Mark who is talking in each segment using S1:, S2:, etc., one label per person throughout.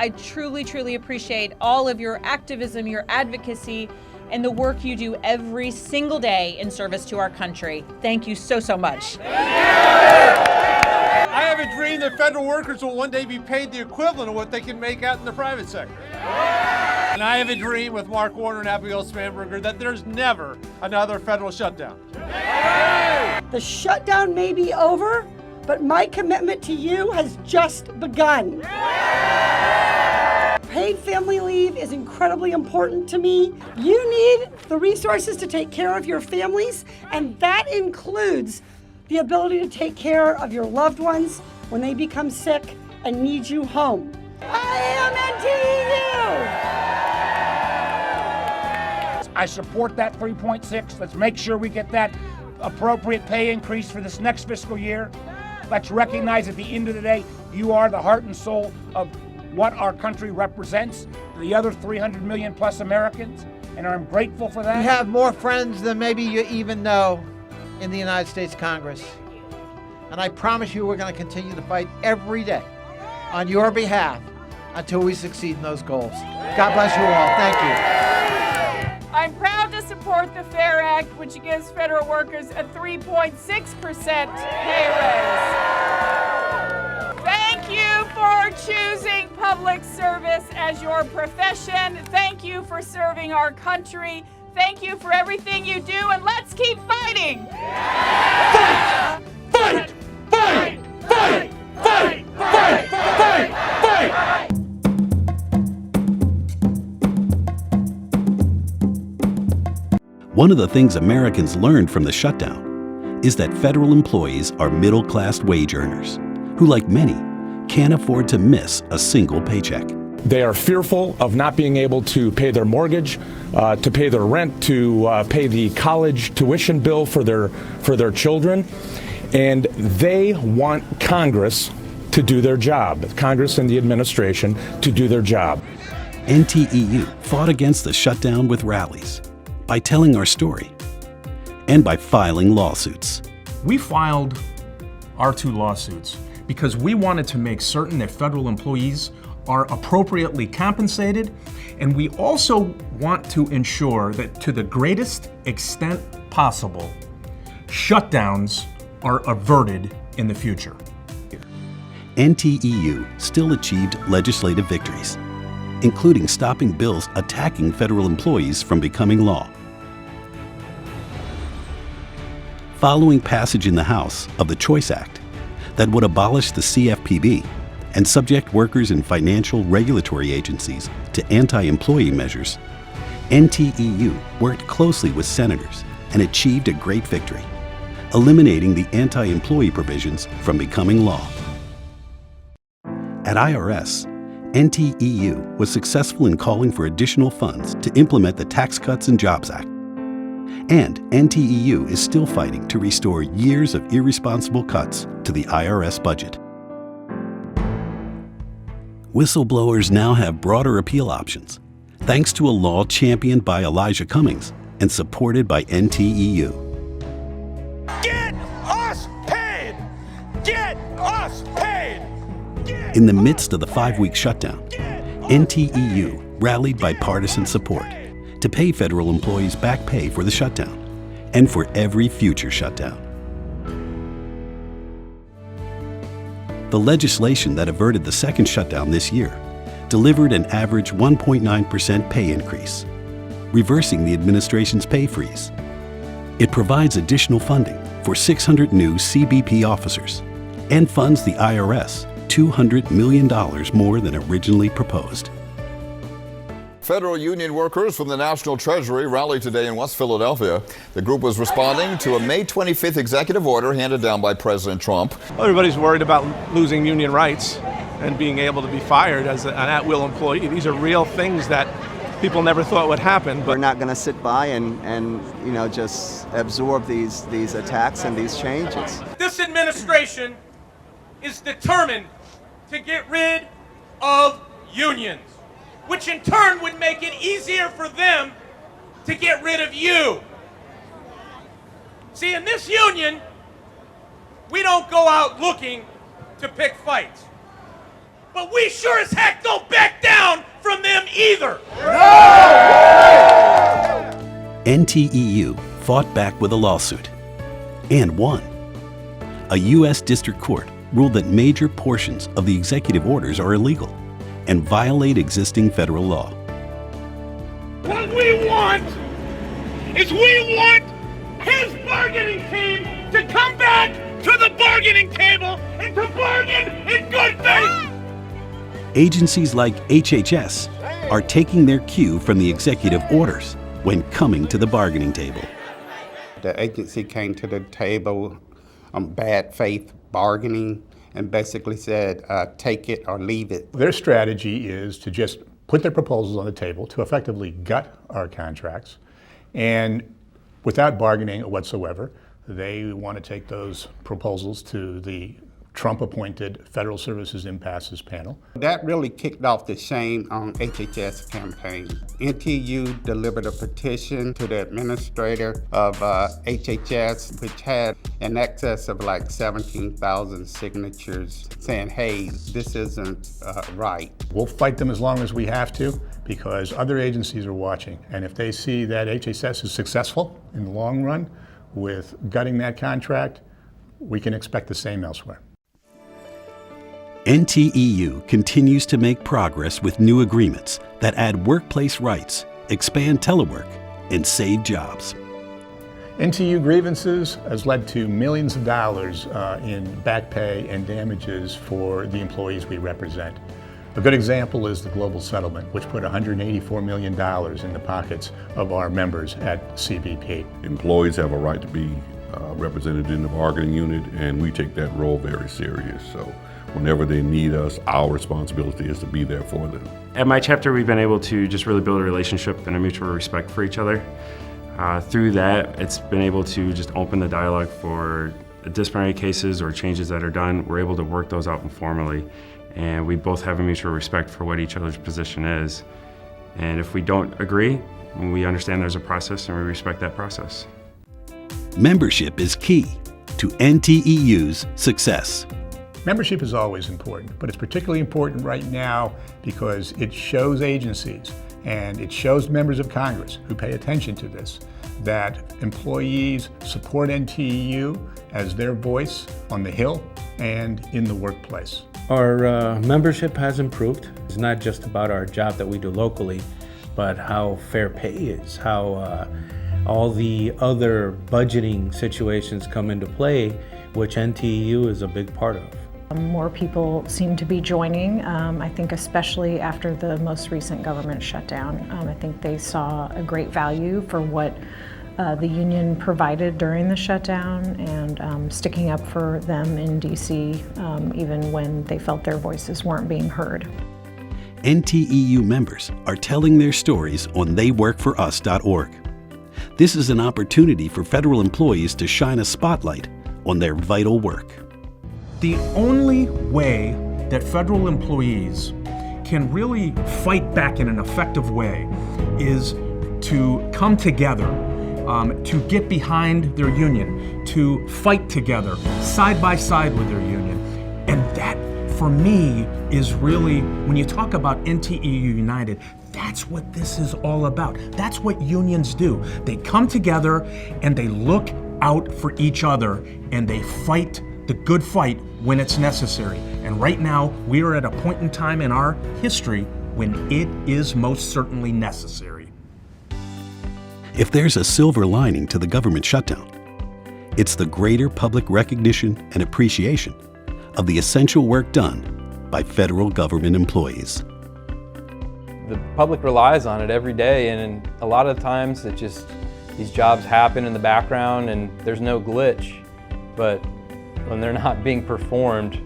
S1: I truly, truly appreciate all of your activism, your advocacy, and the work you do every single day in service to our country. Thank you so, so much.
S2: I have a dream that federal workers will one day be paid the equivalent of what they can make out in the private sector. And I have a dream with Mark Warner and Abigail Spanberger that there's never another federal shutdown.
S3: The shutdown may be over, but my commitment to you has just begun. Paid family leave is incredibly important to me. You need the resources to take care of your families, and that includes the ability to take care of your loved ones when they become sick and need you home. I am NTEU!
S4: I support that 3.6. Let's make sure we get that appropriate pay increase for this next fiscal year. Let's recognize at the end of the day, you are the heart and soul of what our country represents, the other 300 million plus Americans, and I'm grateful for that.
S5: You have more friends than maybe you even know in the United States Congress. And I promise you we're going to continue to fight every day on your behalf until we succeed in those goals. God bless you all. Thank you.
S6: I'm proud to support the FAIR Act, which gives federal workers a 3.6% pay raise. Thank you for choosing public service as your profession. Thank you for serving our country. Thank you for everything you do, and let's keep fighting!
S2: Fight! Fight! Fight! Fight! Fight! Fight! Fight! Fight!
S7: One of the things Americans learned from the shutdown is that federal employees are middle-class wage earners who, like many, can't afford to miss a single paycheck.
S8: They are fearful of not being able to pay their mortgage, to pay their rent, to pay the college tuition bill for their children, and they want Congress to do their job, Congress and the administration to do their job.
S7: NTEU fought against the shutdown with rallies, by telling our story, and by filing lawsuits.
S9: We filed our 2 lawsuits because we wanted to make certain that federal employees are appropriately compensated, and we also want to ensure that to the greatest extent possible, shutdowns are averted in the future.
S7: NTEU still achieved legislative victories, including stopping bills attacking federal employees from becoming law. Following passage in the House of the Choice Act that would abolish the CFPB and subject workers in financial regulatory agencies to anti-employee measures, NTEU worked closely with senators and achieved a great victory, eliminating the anti-employee provisions from becoming law. At IRS, NTEU was successful in calling for additional funds to implement the Tax Cuts and Jobs Act. And NTEU is still fighting to restore years of irresponsible cuts to the IRS budget. Whistleblowers now have broader appeal options, thanks to a law championed by Elijah Cummings and supported by NTEU.
S2: Get us paid! Get us paid!
S7: In the midst of the 5-week shutdown, NTEU rallied bipartisan support to pay federal employees back pay for the shutdown and for every future shutdown. The legislation that averted the second shutdown this year delivered an average 1.9% pay increase, reversing the administration's pay freeze. It provides additional funding for 600 new CBP officers and funds the IRS $200 million more than originally proposed.
S10: Federal union workers from the National Treasury rallied today in West Philadelphia. The group was responding to a May 25th executive order handed down by President Trump.
S11: Everybody's worried about losing union rights and being able to be fired as an at-will employee. These are real things that people never thought would happen.
S12: But we're not going to sit by and just absorb these attacks and these changes.
S2: This administration is determined to get rid of unions, which in turn would make it easier for them to get rid of you. See, in this union, we don't go out looking to pick fights. but we sure as heck don't back down from them either.
S7: NTEU fought back with a lawsuit and won. A U.S. district court ruled that major portions of the executive orders are illegal and violate existing federal law.
S4: What we want is we want his bargaining team to come back to the bargaining table and to bargain in good faith.
S7: Agencies like HHS are taking their cue from the executive orders when coming to the bargaining table.
S13: The agency came to the table on bad faith bargaining and basically said, take it or leave it.
S14: Their strategy is to just put their proposals on the table to effectively gut our contracts, and without bargaining whatsoever, they want to take those proposals to the Trump-appointed Federal Services Impasses panel.
S13: That really kicked off the Shame on HHS campaign. NTEU delivered a petition to the administrator of HHS, which had in excess of like 17,000 signatures saying, hey, this isn't right.
S14: We'll fight them as long as we have to, because other agencies are watching. And if they see that HHS is successful in the long run with gutting that contract, we can expect the same elsewhere.
S7: NTEU continues to make progress with new agreements that add workplace rights, expand telework, and save jobs.
S14: NTEU grievances has led to millions of dollars in back pay and damages for the employees we represent. A good example is the global settlement, which put $184 million in the pockets of our members at CBP.
S15: Employees have a right to be represented in the bargaining unit, and we take that role very serious. So whenever they need us, our responsibility is to be there for them.
S16: At my chapter, we've been able to just really build a relationship and a mutual respect for each other. Through that, it's been able to just open the dialogue for disciplinary cases or changes that are done. We're able to work those out informally, and we both have a mutual respect for what each other's position is. And if we don't agree, we understand there's a process and we respect that process.
S7: Membership is key to NTEU's success.
S14: Membership is always important, but it's particularly important right now because it shows agencies and it shows members of Congress who pay attention to this that employees support NTEU as their voice on the Hill and in the workplace.
S17: Our membership has improved. It's not just about our job that we do locally, but how fair pay is, how all the other budgeting situations come into play, which NTEU is a big part of.
S18: More people seem to be joining, I think especially after the most recent government shutdown. I think they saw a great value for what the union provided during the shutdown and sticking up for them in DC even when they felt their voices weren't being heard.
S7: NTEU members are telling their stories on theyworkforus.org. This is an opportunity for federal employees to shine a spotlight on their vital work.
S9: The only way that federal employees can really fight back in an effective way is to come together, to get behind their union, to fight together, side by side with their union. And that, for me, is really, when you talk about NTEU United, that's what this is all about. That's what unions do. They come together and they look out for each other and they fight the good fight when it's necessary. And right now, we are at a point in time in our history when it is most certainly necessary.
S7: If there's a silver lining to the government shutdown, it's the greater public recognition and appreciation of the essential work done by federal government employees.
S19: The public relies on it every day, and a lot of times it just, these jobs happen in the background and there's no glitch. But when they're not being performed,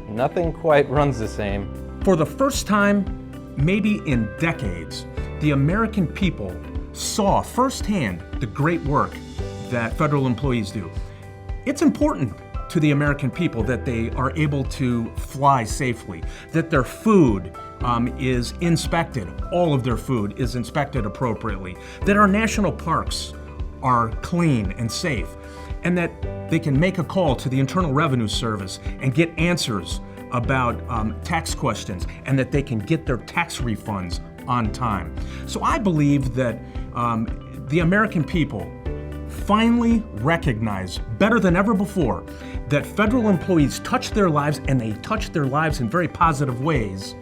S19: nothing quite runs the same.
S9: For the first time, maybe in decades, the American people saw firsthand the great work that federal employees do. It's important to the American people that they are able to fly safely, that their food is inspected, all of their food is inspected appropriately, that our national parks are clean and safe, and that they can make a call to the Internal Revenue Service and get answers about tax questions and that they can get their tax refunds on time. So I believe that the American people finally recognize, better than ever before, that federal employees touch their lives, and they touch their lives in very positive ways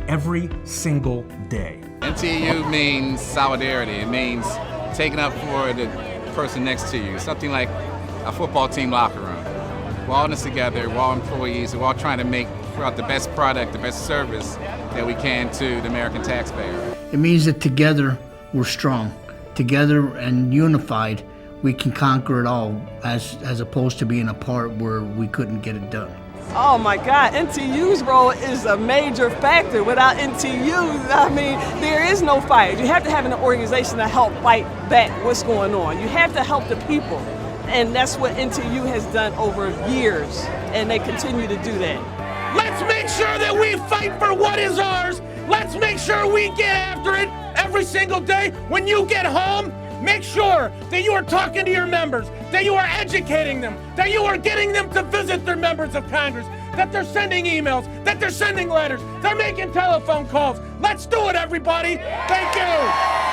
S9: every single day.
S20: NTEU means solidarity. It means taking up for the person next to you. Something like a football team locker room. We're all in this together, we're all employees, we're all trying to make the best product, the best service that we can to the American taxpayer.
S21: It means that together we're strong. Together and unified, we can conquer it all, as opposed to being apart where we couldn't get it done.
S22: Oh my God, NTEU's role is a major factor. Without NTEU, I mean, there is no fight. You have to have an organization to help fight back what's going on. You have to help the people. And that's what NTEU has done over years, and they continue to do that.
S4: Let's make sure that we fight for what is ours. Let's make sure we get after it every single day. When you get home, make sure that you are talking to your members, that you are educating them, that you are getting them to visit their members of Congress, that they're sending emails, that they're sending letters, they're making telephone calls. Let's do it, everybody. Thank you.